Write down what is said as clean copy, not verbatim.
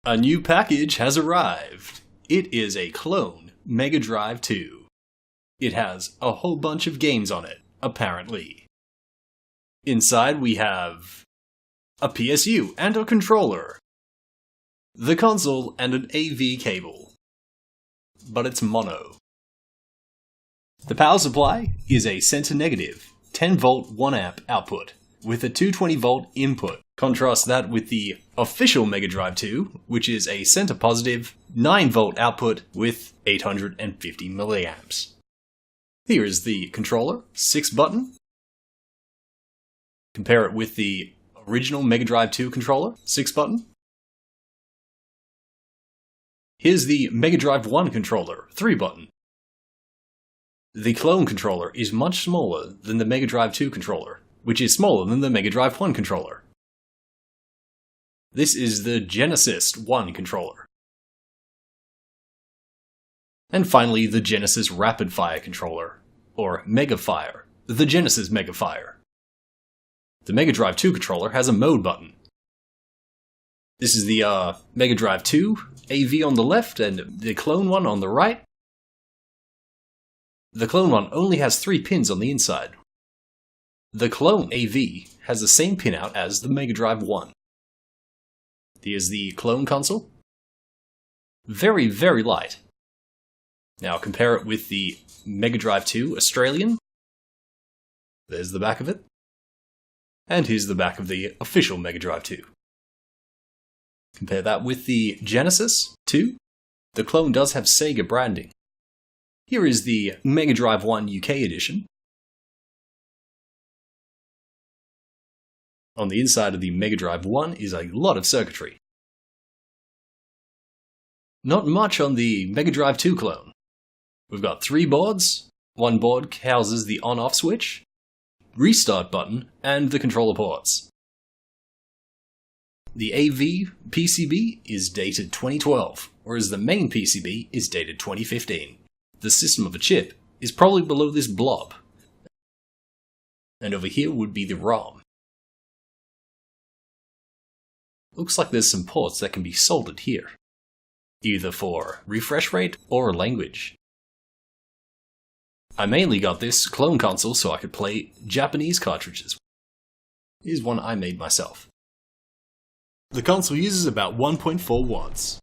A new package has arrived. It is a clone Mega Drive 2. It has a whole bunch of games on it, apparently. Inside we have a PSU and a controller, the console and an AV cable, but it's mono. The power supply is a center negative 10V 1A output with a 220V input. Contrast that with the official Mega Drive 2, which is a center positive 9V output with 850mA. Here is the controller, 6-button. Compare it with the original Mega Drive 2 controller, 6-button. Here's the Mega Drive 1 controller, 3-button. The clone controller is much smaller than the Mega Drive 2 controller, which is smaller than the Mega Drive 1 controller. This is the Genesis 1 controller. And finally, the Genesis Rapid Fire controller, or Mega Fire, the Genesis Mega Fire. The Mega Drive 2 controller has a mode button. This is the Mega Drive 2 AV on the left and the clone one on the right. The clone one only has 3 pins on the inside. The clone AV has the same pin out as the Mega Drive 1. Here's the clone console. Very, very light. Now compare it with the Mega Drive 2 Australian. There's the back of it. And here's the back of the official Mega Drive 2. Compare that with the Genesis 2. The clone does have Sega branding. Here is the Mega Drive 1 UK edition. On the inside of the Mega Drive 1 is a lot of circuitry. Not much on the Mega Drive 2 clone. We've got 3 boards. One board houses the on-off switch, restart button, and the controller ports. The AV PCB is dated 2012, whereas the main PCB is dated 2015. The system of a chip is probably below this blob. And over here would be the ROM. Looks like there's some ports that can be soldered here, either for refresh rate or language. I mainly got this clone console so I could play Japanese cartridges. Here's one I made myself. The console uses about 1.4 watts.